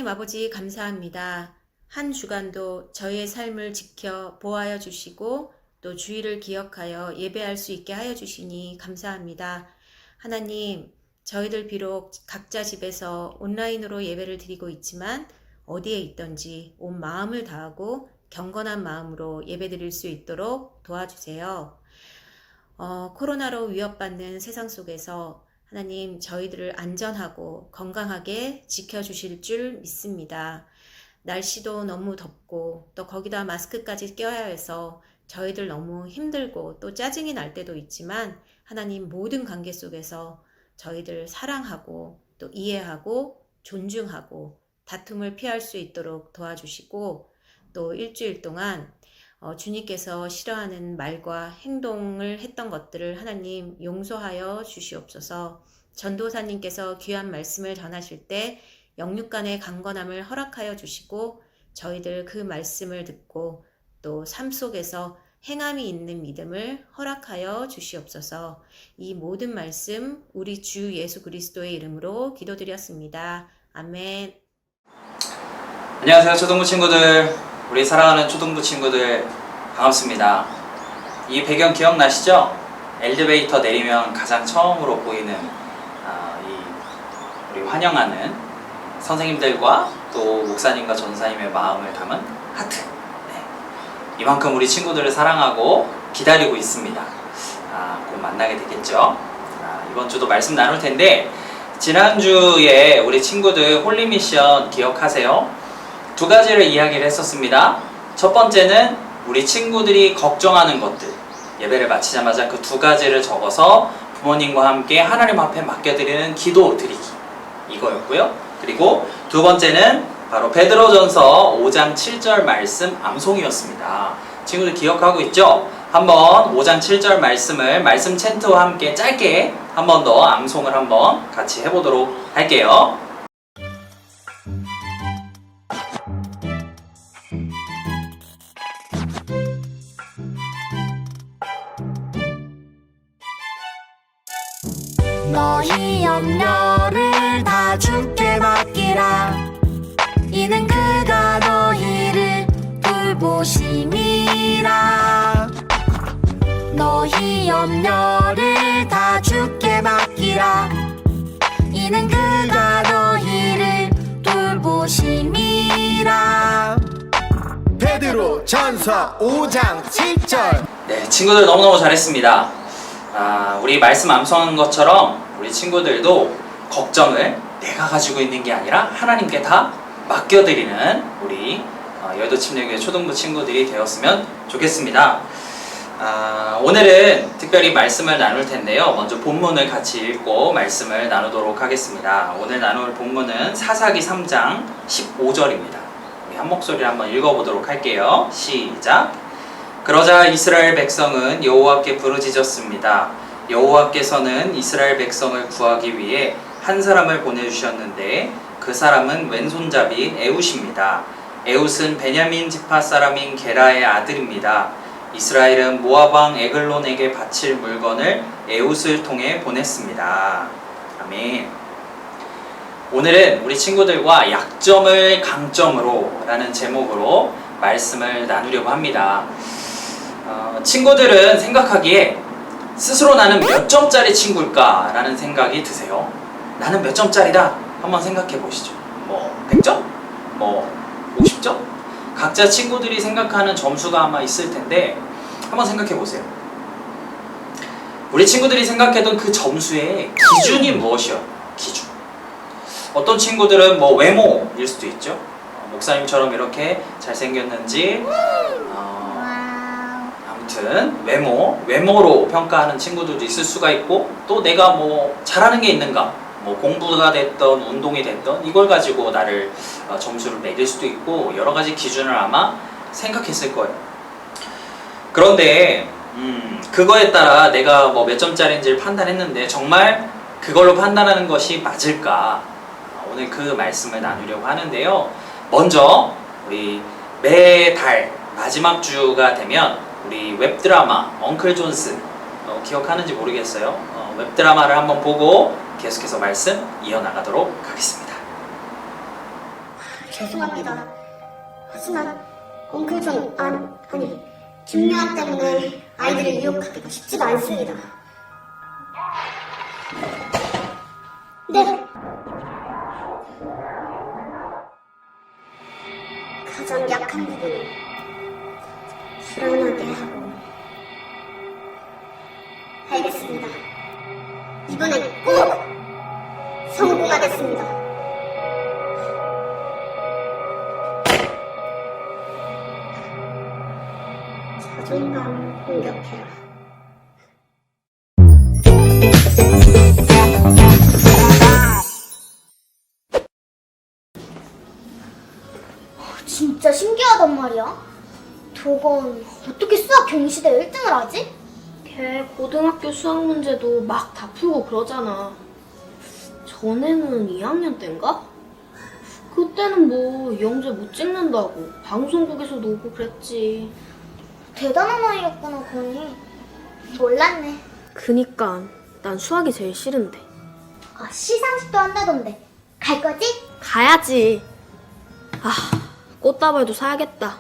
아버지 감사합니다. 한 주간도 저희의 삶을 지켜 보호하여 주시고 또 주의를 기억하여 예배할 수 있게 하여 주시니 감사합니다. 하나님, 저희들 비록 각자 집에서 온라인으로 예배를 드리고 있지만 어디에 있든지 온 마음을 다하고 경건한 마음으로 예배 드릴 수 있도록 도와주세요. 코로나로 위협받는 세상 속에서 하나님, 저희들을 안전하고 건강하게 지켜주실 줄 믿습니다. 날씨도 너무 덥고 또 거기다 마스크까지 껴야 해서 저희들 너무 힘들고 또 짜증이 날 때도 있지만 하나님, 모든 관계 속에서 저희들 사랑하고 또 이해하고 존중하고 다툼을 피할 수 있도록 도와주시고 또 일주일 동안 주님께서 싫어하는 말과 행동을 했던 것들을 하나님 용서하여 주시옵소서. 전도사님께서 귀한 말씀을 전하실 때 영육간의 강건함을 허락하여 주시고 저희들 그 말씀을 듣고 또 삶 속에서 행함이 있는 믿음을 허락하여 주시옵소서. 이 모든 말씀 우리 주 예수 그리스도의 이름으로 기도드렸습니다. 아멘. 안녕하세요, 초등부 친구들. 우리 사랑하는 초등부 친구들 반갑습니다. 이 배경 기억나시죠? 엘리베이터 내리면 가장 처음으로 보이는 우리 환영하는 선생님들과 또 목사님과 전사님의 마음을 담은 하트. 이만큼 우리 친구들을 사랑하고 기다리고 있습니다. 곧 만나게 되겠죠. 이번 주도 말씀 나눌 텐데, 지난주에 우리 친구들 홀리미션 기억하세요? 두 가지를 이야기를 했었습니다. 첫 번째는 우리 친구들이 걱정하는 것들, 예배를 마치자마자 그 두 가지를 적어서 부모님과 함께 하나님 앞에 맡겨드리는 기도 드리기, 이거였고요. 그리고 두 번째는 바로 베드로전서 5장 7절 말씀 암송이었습니다. 친구들 기억하고 있죠? 한번 5장 7절 말씀을 말씀 챈트와 함께 짧게 한 번 더 암송을 한번 같이 해보도록 할게요. 너희 염려를 다 주께 맡기라. 이는 그가 너희를 돌보심이라. 너희 염려를 다 주께 맡기라. 이는 그가 너희를 돌보심이라. 베드로 전서 5장 7절. 네, 친구들 너무너무 잘했습니다. 우리 말씀 암송한 것처럼 우리 친구들도 걱정을 내가 가지고 있는 게 아니라 하나님께 다 맡겨드리는 우리 여의도 침례교회 초등부 친구들이 되었으면 좋겠습니다. 오늘은 특별히 말씀을 나눌 텐데요. 먼저 본문을 같이 읽고 말씀을 나누도록 하겠습니다. 오늘 나눌 본문은 사사기 3장 15절입니다. 우리 한 목소리로 한번 읽어보도록 할게요. 시작! 그러자 이스라엘 백성은 여호와께 부르짖었습니다. 여호와께서는 이스라엘 백성을 구하기 위해 한 사람을 보내주셨는데 그 사람은 왼손잡이 에훗입니다. 에훗은 베냐민 지파 사람인 게라의 아들입니다. 이스라엘은 모압 왕 에글론에게 바칠 물건을 에훗을 통해 보냈습니다. 아멘. 오늘은 우리 친구들과 약점을 강점으로 라는 제목으로 말씀을 나누려고 합니다. 친구들은 생각하기에 스스로 나는 몇 점짜리 친구일까 라는 생각이 드세요. 나는 몇 점짜리다? 한번 생각해 보시죠. 100점? 50점? 각자 친구들이 생각하는 점수가 아마 있을 텐데 한번 생각해 보세요. 우리 친구들이 생각했던 그 점수의 기준이 무엇이요? 기준. 어떤 친구들은 외모일 수도 있죠. 목사님처럼 이렇게 잘생겼는지, 아무튼 외모로 평가하는 친구들도 있을 수가 있고, 또 내가 잘하는 게 있는가, 공부가 됐던 운동이 됐던 이걸 가지고 나를 점수를 매길 수도 있고, 여러 가지 기준을 아마 생각했을 거예요. 그런데 그거에 따라 내가 몇 점짜리인지를 판단했는데 정말 그걸로 판단하는 것이 맞을까? 오늘 그 말씀을 나누려고 하는데요. 먼저 우리 매달 마지막 주가 되면 우리 웹드라마 엉클 존스, 기억하는지 모르겠어요. 웹드라마를 한번 보고 계속해서 말씀 이어나가도록 하겠습니다. 죄송합니다. 하지만 엉클존 아니 김유한 때문에 아이들을 유혹하기가 쉽지가 않습니다. 네. 가장 약한 부분을 불안하게 하고. 알겠습니다. 이번엔 꼭 성공하겠습니다. 자존감 공격해라. 진짜 신기하단 말이야. 도건 어떻게 수학 경시대 1등을 하지? 걔 고등학교 수학 문제도 막 다 풀고 그러잖아. 전에는 2학년 땐가? 그때는 뭐 영재 못 찍는다고 방송국에서도 오고 그랬지. 대단한 아이였구나, 건이. 몰랐네. 그니까 난 수학이 제일 싫은데. 시상식도 한다던데. 갈 거지? 가야지. 아, 꽃다발도 사야겠다.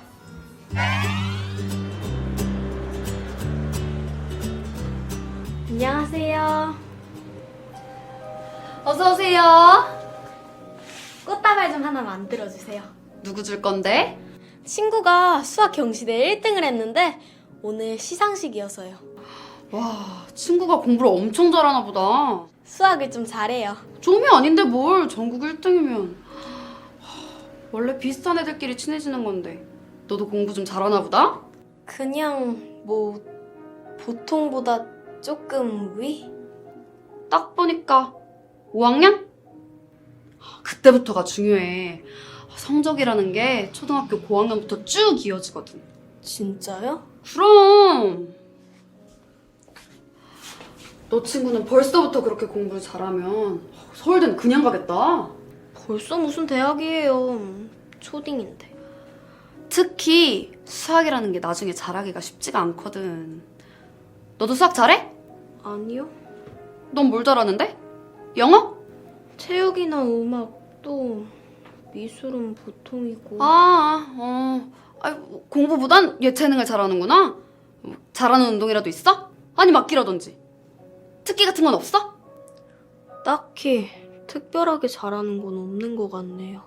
안녕하세요. 어서 오세요. 꽃다발 좀 하나 만들어 주세요. 누구 줄 건데? 친구가 수학 경시대 1등을 했는데 오늘 시상식이어서요. 와, 친구가 공부를 엄청 잘하나 보다. 수학을 좀 잘해요. 좀이 아닌데 뭘 전국 1등이면. 원래 비슷한 애들끼리 친해지는 건데 너도 공부 좀 잘하나 보다? 그냥 뭐 보통보다 조금 위? 딱 보니까 5학년? 그때부터가 중요해. 성적이라는 게 초등학교 고학년부터 쭉 이어지거든. 진짜요? 그럼 너 친구는 벌써부터 그렇게 공부를 잘하면 서울대는 그냥 가겠다. 벌써 무슨 대학이에요. 초딩인데. 특히 수학이라는 게 나중에 잘하기가 쉽지가 않거든. 너도 수학 잘해? 아니요. 넌 뭘 잘하는데? 영어? 체육이나 음악 또 미술은 보통이고. 공부보단 예체능을 잘하는구나. 잘하는 운동이라도 있어? 아니 맡기라든지. 특기 같은 건 없어? 딱히 특별하게 잘하는 건 없는 것 같네요.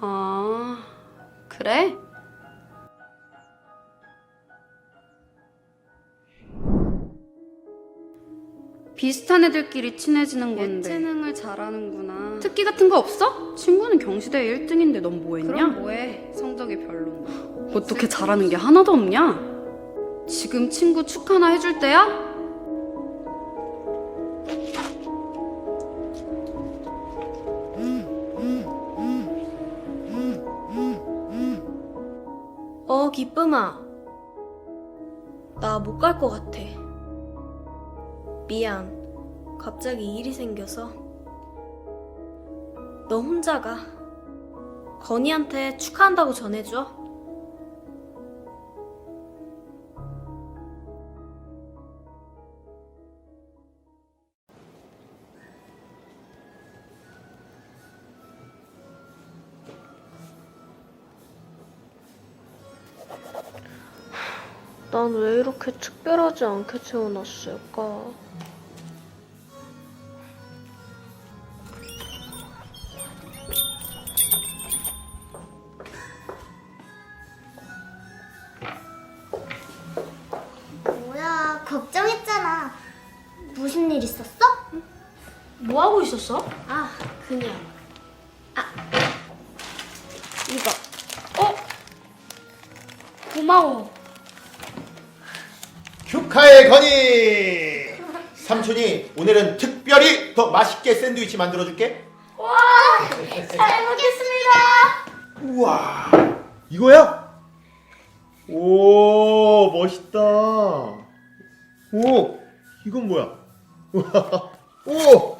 아, 그래? 비슷한 애들끼리 친해지는 건데 예체능을 잘하는구나. 특기 같은 거 없어? 친구는 경시대 1등인데 넌 뭐 했냐? 그럼 뭐해? 성적이 별론데. 어떻게 잘하는 게 하나도 없냐? 지금 친구 축하나 해줄 때야? 기쁨아. 나 못 갈 것 같아. 미안. 갑자기 일이 생겨서. 너 혼자 가. 건이한테 축하한다고 전해줘. 난 왜 이렇게 특별하지 않게 태어났을까? 뭐야, 걱정했잖아. 무슨 일 있었어? 뭐 하고 있었어? 그냥. 이거. 고마워. 축하해 건이. 삼촌이 오늘은 특별히 더 맛있게 샌드위치 만들어줄게. 잘 먹겠습니다. 우와, 이거야? 오, 멋있다. 오, 이건 뭐야? 오,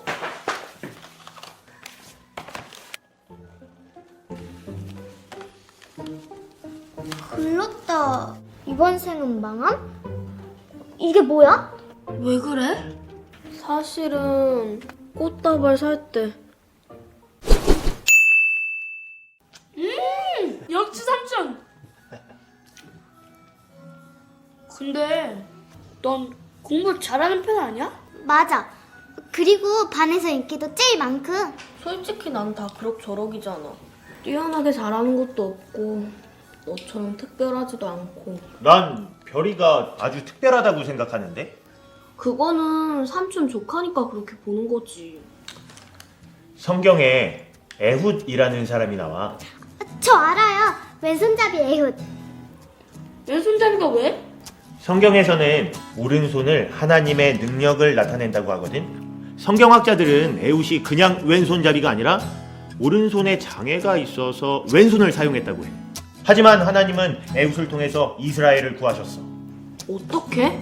글렀다. 이번 생은 망함? 이게 뭐야? 왜 그래? 사실은 꽃다발 살 때 근데 넌 공부 잘하는 편 아니야? 맞아. 그리고 반에서 인기도 제일 많고. 솔직히 난 다 그럭저럭이잖아. 뛰어나게 잘하는 것도 없고 너처럼 특별하지도 않고. 난 별이가 아주 특별하다고 생각하는데. 그거는 삼촌 조카니까 그렇게 보는 거지. 성경에 에훗이라는 사람이 나와. 저 알아요. 왼손잡이 에훗. 왼손잡이가 왜? 성경에서는 오른손을 하나님의 능력을 나타낸다고 하거든. 성경학자들은 에훗이 그냥 왼손잡이가 아니라 오른손에 장애가 있어서 왼손을 사용했다고 해. 하지만 하나님은 에훗을 통해서 이스라엘을 구하셨어. 어떻게?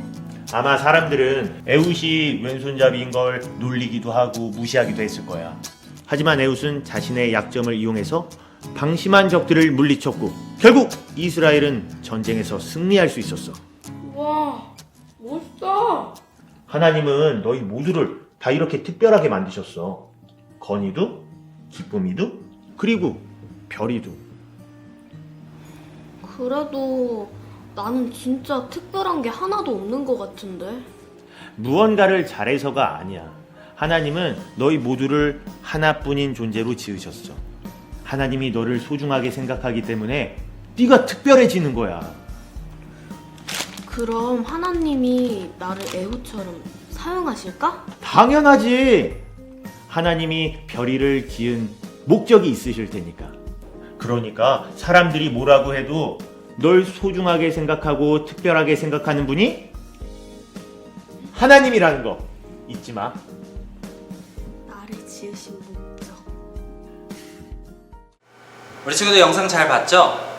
아마 사람들은 에훗이 왼손잡이인 걸 놀리기도 하고 무시하기도 했을 거야. 하지만 에훗은 자신의 약점을 이용해서 방심한 적들을 물리쳤고 결국 이스라엘은 전쟁에서 승리할 수 있었어. 와, 멋있다. 하나님은 너희 모두를 다 이렇게 특별하게 만드셨어. 건이도, 기쁨이도, 그리고 별이도. 그래도 나는 진짜 특별한 게 하나도 없는 것 같은데. 무언가를 잘해서가 아니야. 하나님은 너희 모두를 하나뿐인 존재로 지으셨어. 하나님이 너를 소중하게 생각하기 때문에 네가 특별해지는 거야. 그럼 하나님이 나를 에훗처럼 사용하실까? 당연하지. 하나님이 별이를 지은 목적이 있으실 테니까. 그러니까 사람들이 뭐라고 해도 널 소중하게 생각하고 특별하게 생각하는 분이 하나님이라는 거 잊지 마. 나를 지으신 목적. 우리 친구들 영상 잘 봤죠?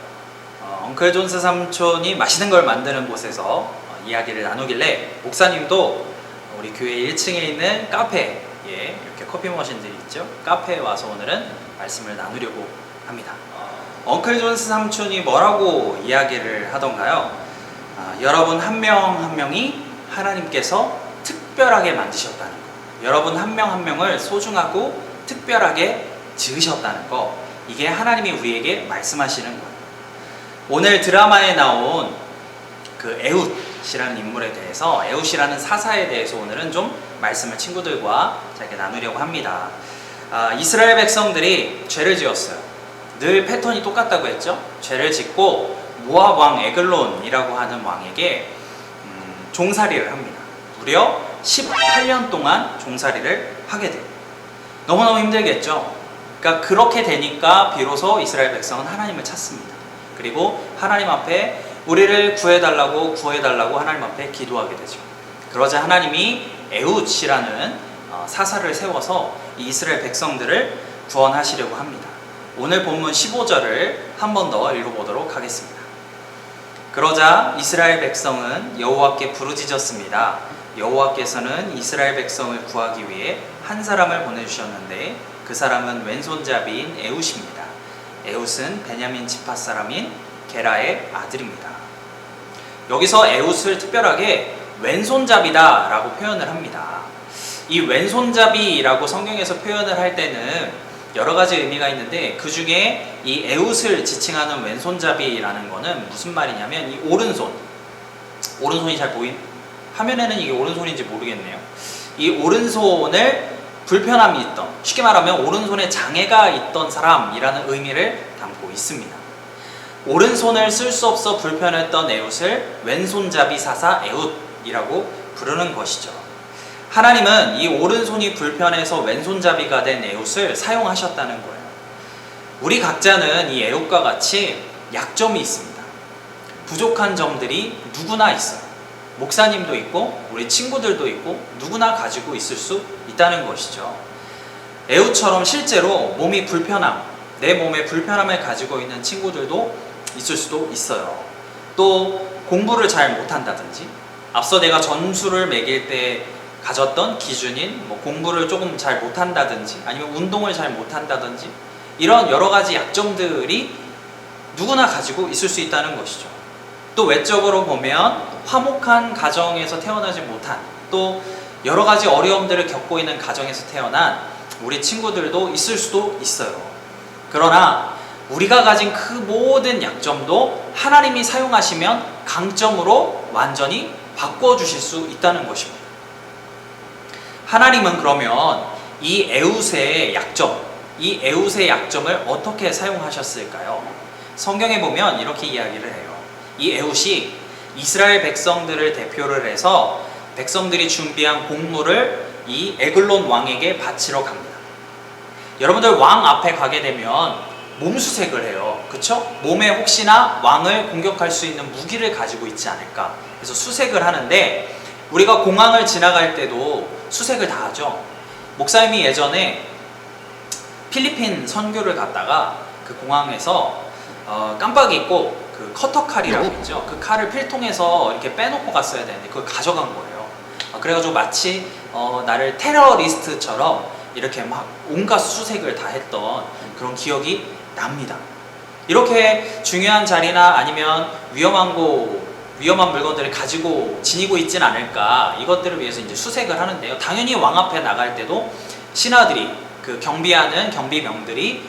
엉클 존스 삼촌이 맛있는 걸 만드는 곳에서 이야기를 나누길래 목사님도 우리 교회 1층에 있는 카페에 이렇게 커피 머신들이 있죠? 카페에 와서 오늘은 말씀을 나누려고 합니다. 엉클 존스 삼촌이 뭐라고 이야기를 하던가요? 여러분 한 명 한 명이 하나님께서 특별하게 만드셨다는 거, 여러분 한 명 한 명을 소중하고 특별하게 지으셨다는 거, 이게 하나님이 우리에게 말씀하시는 거예요. 오늘 드라마에 나온 그 에훗이라는 인물에 대해서, 에훗이라는 사사에 대해서 오늘은 좀 말씀을 친구들과 이렇게 나누려고 합니다. 이스라엘 백성들이 죄를 지었어요. 늘 패턴이 똑같다고 했죠. 죄를 짓고 모압 왕 에글론이라고 하는 왕에게 종살이를 합니다. 무려 18년 동안 종살이를 하게 돼요. 너무너무 힘들겠죠. 그러니까 그렇게 되니까 비로소 이스라엘 백성은 하나님을 찾습니다. 그리고 하나님 앞에 우리를 구해달라고 하나님 앞에 기도하게 되죠. 그러자 하나님이 에훗이라는 사사를 세워서 이 이스라엘 백성들을 구원하시려고 합니다. 오늘 본문 15절을 한 번 더 읽어보도록 하겠습니다. 그러자 이스라엘 백성은 여호와께 부르짖었습니다. 여호와께서는 이스라엘 백성을 구하기 위해 한 사람을 보내주셨는데 그 사람은 왼손잡이인 에훗입니다. 에훗은 베냐민 지파 사람인 게라의 아들입니다. 여기서 에훗을 특별하게 왼손잡이다 라고 표현을 합니다. 이 왼손잡이라고 성경에서 표현을 할 때는 여러 가지 의미가 있는데 그 중에 이 에훗을 지칭하는 왼손잡이라는 거는 무슨 말이냐면 이 오른손이 잘 화면에는 이게 오른손인지 모르겠네요. 이 오른손을 불편함이 있던, 쉽게 말하면 오른손에 장애가 있던 사람이라는 의미를 담고 있습니다. 오른손을 쓸 수 없어 불편했던 에훗을 왼손잡이 사사 에훗이라고 부르는 것이죠. 하나님은 이 오른손이 불편해서 왼손잡이가 된 에훗을 사용하셨다는 거예요. 우리 각자는 이 에훗과 같이 약점이 있습니다. 부족한 점들이 누구나 있어요. 목사님도 있고 우리 친구들도 있고 누구나 가지고 있을 수 있다는 것이죠. 에훗처럼 실제로 몸이 불편함, 내 몸에 불편함을 가지고 있는 친구들도 있을 수도 있어요. 또 공부를 잘 못한다든지, 앞서 내가 점수를 매길 때 가졌던 기준인 공부를 조금 잘 못한다든지 아니면 운동을 잘 못한다든지 이런 여러 가지 약점들이 누구나 가지고 있을 수 있다는 것이죠. 또 외적으로 보면 화목한 가정에서 태어나지 못한, 또 여러 가지 어려움들을 겪고 있는 가정에서 태어난 우리 친구들도 있을 수도 있어요. 그러나 우리가 가진 그 모든 약점도 하나님이 사용하시면 강점으로 완전히 바꿔주실 수 있다는 것입니다. 하나님은 그러면 이 에웃의 약점을 어떻게 사용하셨을까요? 성경에 보면 이렇게 이야기를 해요. 이 에웃이 이스라엘 백성들을 대표를 해서 백성들이 준비한 곡물을 이 에글론 왕에게 바치러 갑니다. 여러분들 왕 앞에 가게 되면 몸수색을 해요. 그쵸? 몸에 혹시나 왕을 공격할 수 있는 무기를 가지고 있지 않을까. 그래서 수색을 하는데 우리가 공항을 지나갈 때도 수색을 다 하죠. 목사님이 예전에 필리핀 선교를 갔다가 그 공항에서 깜빡이 잊고 그 커터 칼이라고 있죠. 그 칼을 필통에서 이렇게 빼놓고 갔어야 되는데 그걸 가져간 거예요. 그래가지고 마치 나를 테러리스트처럼 이렇게 막 온갖 수색을 다 했던 그런 기억이 납니다. 이렇게 중요한 자리나 아니면 위험한 물건들을 가지고 지니고 있진 않을까, 이것들을 위해서 이제 수색을 하는데요. 당연히 왕 앞에 나갈 때도 신하들이, 그 경비하는 경비병들이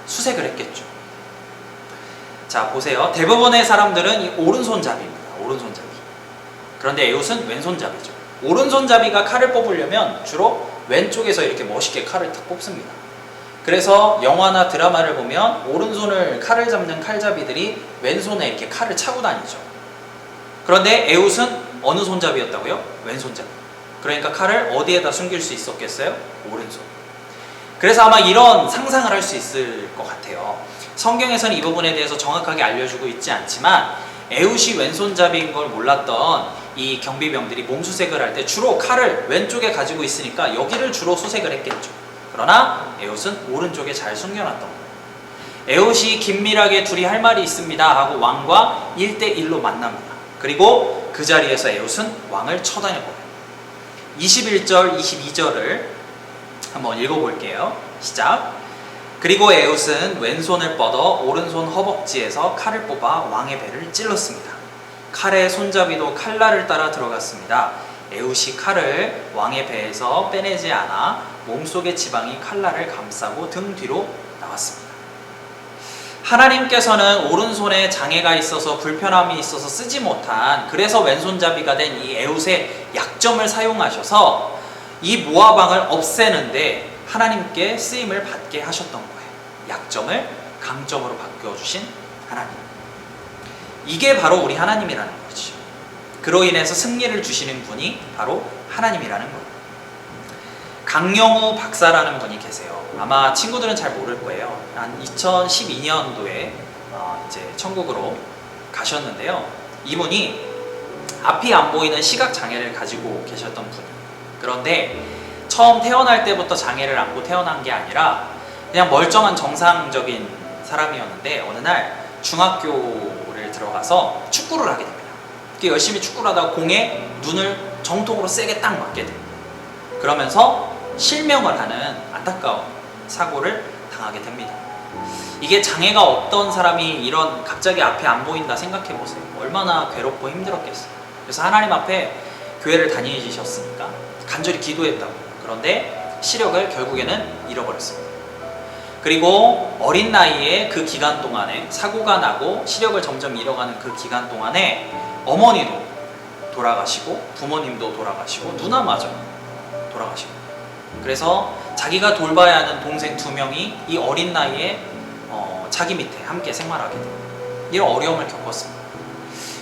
수색을 했겠죠. 자, 보세요. 대부분의 사람들은 이 오른손잡이입니다. 오른손잡이. 그런데 에웃은 왼손잡이죠. 오른손잡이가 칼을 뽑으려면 주로 왼쪽에서 이렇게 멋있게 칼을 탁 뽑습니다. 그래서 영화나 드라마를 보면 오른손을 칼을 잡는 칼잡이들이 왼손에 이렇게 칼을 차고 다니죠. 그런데 에웃은 어느 손잡이였다고요? 왼손잡이. 그러니까 칼을 어디에다 숨길 수 있었겠어요? 오른손. 그래서 아마 이런 상상을 할 수 있을 것 같아요. 성경에서는 이 부분에 대해서 정확하게 알려주고 있지 않지만 에웃이 왼손잡이인 걸 몰랐던 이 경비병들이 몸수색을 할 때 주로 칼을 왼쪽에 가지고 있으니까 여기를 주로 수색을 했겠죠. 그러나 에웃은 오른쪽에 잘 숨겨놨던 거예요. 에웃이 긴밀하게 둘이 할 말이 있습니다 하고 왕과 1대1로 만납니다. 그리고 그 자리에서 에웃은 왕을 처단해버려요. 21절, 22절을 한번 읽어볼게요. 시작. 그리고 에웃은 왼손을 뻗어 오른손 허벅지에서 칼을 뽑아 왕의 배를 찔렀습니다. 칼의 손잡이도 칼날을 따라 들어갔습니다. 에웃이 칼을 왕의 배에서 빼내지 않아 몸속의 지방이 칼날을 감싸고 등 뒤로 나왔습니다. 하나님께서는 오른손에 장애가 있어서 불편함이 있어서 쓰지 못한, 그래서 왼손잡이가 된 이 에웃의 약점을 사용하셔서 이 모압 왕을 없애는데 하나님께 쓰임을 받게 하셨던 거예요. 약점을 강점으로 바꿔주신 하나님. 이게 바로 우리 하나님이라는 거죠. 그로 인해서 승리를 주시는 분이 바로 하나님이라는 거예요. 강영우 박사라는 분이 계세요. 아마 친구들은 잘 모를 거예요. 한 2012년도에 이제 천국으로 가셨는데요. 이분이 앞이 안 보이는 시각 장애를 가지고 계셨던 분이에요. 그런데 처음 태어날 때부터 장애를 안고 태어난 게 아니라 그냥 멀쩡한 정상적인 사람이었는데 어느 날 중학교를 들어가서 축구를 하게 됩니다. 열심히 축구를 하다가 공에 눈을 정통으로 세게 딱 맞게 됩니다. 그러면서 실명을 하는 안타까운 사고를 당하게 됩니다. 이게 장애가 없던 사람이 이런 갑자기 앞이 안 보인다 생각해 보세요. 얼마나 괴롭고 힘들었겠어요. 그래서 하나님 앞에 교회를 다니셨으니까 간절히 기도했다고. 그런데 시력을 결국에는 잃어버렸습니다. 그리고 어린 나이에 그 기간 동안에 사고가 나고 시력을 점점 잃어가는 그 기간 동안에 어머니도 돌아가시고 부모님도 돌아가시고 누나마저 돌아가시고, 그래서 자기가 돌봐야 하는 동생 2명이 이 어린 나이에 자기 밑에 함께 생활하게 돼요. 이런 어려움을 겪었습니다.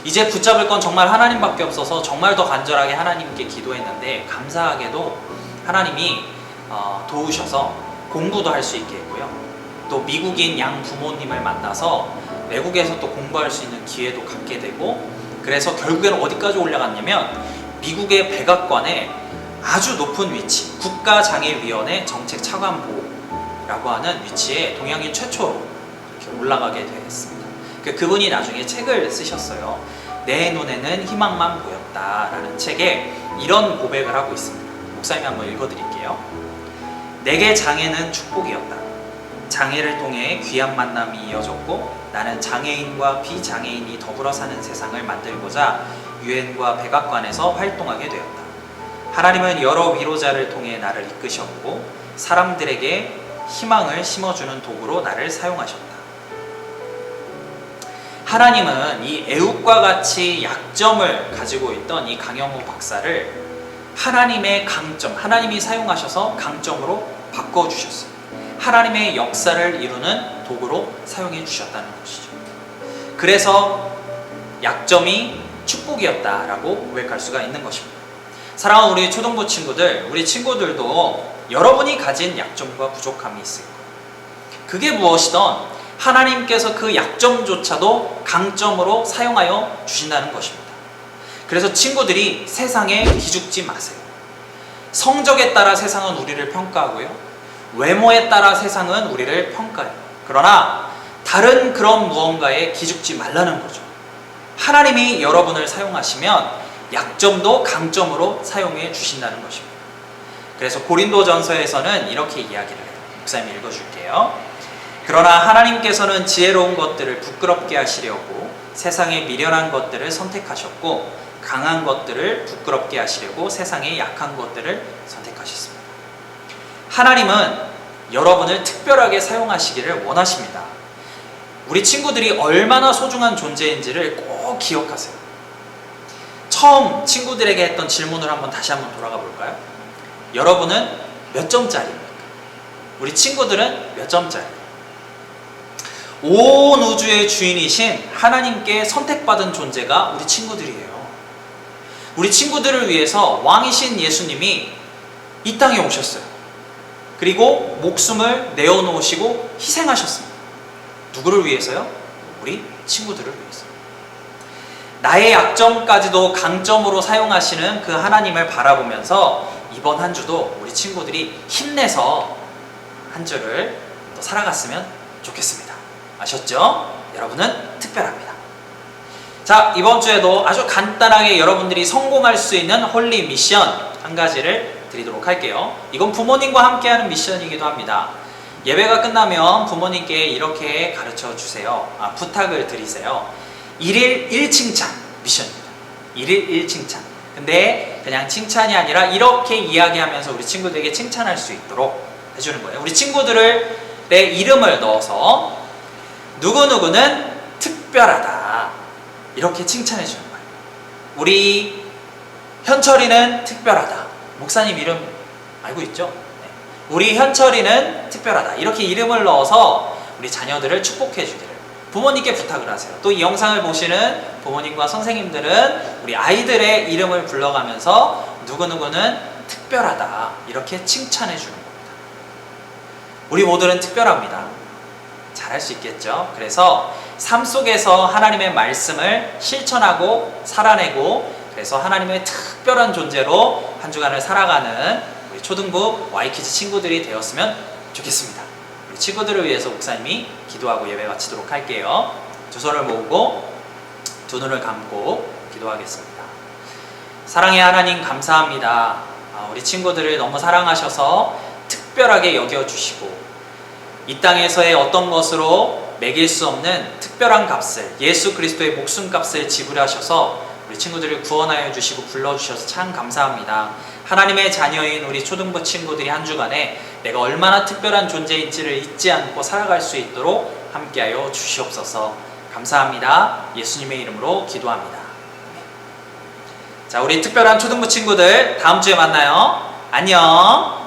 이제 붙잡을 건 정말 하나님밖에 없어서 정말 더 간절하게 하나님께 기도했는데 감사하게도 하나님이 도우셔서 공부도 할 수 있게 했고요. 또 미국인 양 부모님을 만나서 외국에서 또 공부할 수 있는 기회도 갖게 되고, 그래서 결국에는 어디까지 올라갔냐면 미국의 백악관에 아주 높은 위치, 국가장애위원회 정책차관보라고 하는 위치에 동양인 최초로 이렇게 올라가게 됐습니다. 그분이 나중에 책을 쓰셨어요. 내 눈에는 희망만 보였다라는 책에 이런 고백을 하고 있습니다. 목사님이 한번 읽어드릴게요. 내게 장애는 축복이었다. 장애를 통해 귀한 만남이 이어졌고 나는 장애인과 비장애인이 더불어 사는 세상을 만들고자 유엔과 백악관에서 활동하게 되었다. 하나님은 여러 위로자를 통해 나를 이끄셨고 사람들에게 희망을 심어주는 도구로 나를 사용하셨다. 하나님은 이 애국과 같이 약점을 가지고 있던 이 강영호 박사를 하나님의 강점, 하나님이 사용하셔서 강점으로 바꿔주셨어요. 하나님의 역사를 이루는 도구로 사용해 주셨다는 것이죠. 그래서 약점이 축복이었다라고 고백할 수가 있는 것입니다. 사랑하는 우리 초등부 친구들, 우리 친구들도 여러분이 가진 약점과 부족함이 있을 거예요. 그게 무엇이든 하나님께서 그 약점조차도 강점으로 사용하여 주신다는 것입니다. 그래서 친구들이 세상에 기죽지 마세요. 성적에 따라 세상은 우리를 평가하고요. 외모에 따라 세상은 우리를 평가해요. 그러나 다른 그런 무언가에 기죽지 말라는 거죠. 하나님이 여러분을 사용하시면 약점도 강점으로 사용해 주신다는 것입니다. 그래서 고린도전서에서는 이렇게 이야기를 해요. 목사님 읽어줄게요. 그러나 하나님께서는 지혜로운 것들을 부끄럽게 하시려고 세상의 미련한 것들을 선택하셨고 강한 것들을 부끄럽게 하시려고 세상의 약한 것들을 선택하셨습니다. 하나님은 여러분을 특별하게 사용하시기를 원하십니다. 우리 친구들이 얼마나 소중한 존재인지를 꼭 기억하세요. 처음 친구들에게 했던 질문을 다시 한번 돌아가 볼까요? 여러분은 몇 점짜리입니까? 우리 친구들은 몇 점짜리예요? 온 우주의 주인이신 하나님께 선택받은 존재가 우리 친구들이에요. 우리 친구들을 위해서 왕이신 예수님이 이 땅에 오셨어요. 그리고 목숨을 내어놓으시고 희생하셨습니다. 누구를 위해서요? 우리 친구들을 위해서. 나의 약점까지도 강점으로 사용하시는 그 하나님을 바라보면서 이번 한 주도 우리 친구들이 힘내서 한 주를 또 살아갔으면 좋겠습니다. 아셨죠? 여러분은 특별합니다. 자, 이번 주에도 아주 간단하게 여러분들이 성공할 수 있는 홀리 미션 한 가지를 드리도록 할게요. 이건 부모님과 함께하는 미션이기도 합니다. 예배가 끝나면 부모님께 이렇게 가르쳐 주세요. 부탁을 드리세요. 1일 1칭찬 미션입니다. 1일 1칭찬. 근데 그냥 칭찬이 아니라 이렇게 이야기하면서 우리 친구들에게 칭찬할 수 있도록 해주는 거예요. 우리 친구들의 이름을 넣어서 누구누구는 특별하다 이렇게 칭찬해 주는 거예요. 우리 현철이는 특별하다. 목사님 이름 알고 있죠? 네. 우리 현철이는 특별하다. 이렇게 이름을 넣어서 우리 자녀들을 축복해 주기를 부모님께 부탁을 하세요. 또 이 영상을 보시는 부모님과 선생님들은 우리 아이들의 이름을 불러가면서 누구누구는 특별하다 이렇게 칭찬해 주는 겁니다. 우리 모두는 특별합니다. 잘할 수 있겠죠? 그래서 삶 속에서 하나님의 말씀을 실천하고 살아내고 그래서 하나님의 특별한 존재로 한 주간을 살아가는 우리 초등부 Y키즈 친구들이 되었으면 좋겠습니다. 우리 친구들을 위해서 목사님이 기도하고 예배 마치도록 할게요. 두 손을 모으고 두 눈을 감고 기도하겠습니다. 사랑의 하나님 감사합니다. 우리 친구들을 너무 사랑하셔서 특별하게 여겨주시고 이 땅에서의 어떤 것으로 매길 수 없는 특별한 값을 예수 그리스도의 목숨값을 지불하셔서 우리 친구들을 구원하여 주시고 불러주셔서 참 감사합니다. 하나님의 자녀인 우리 초등부 친구들이 한 주간에 내가 얼마나 특별한 존재인지를 잊지 않고 살아갈 수 있도록 함께하여 주시옵소서. 감사합니다. 예수님의 이름으로 기도합니다. 자, 우리 특별한 초등부 친구들 다음 주에 만나요. 안녕.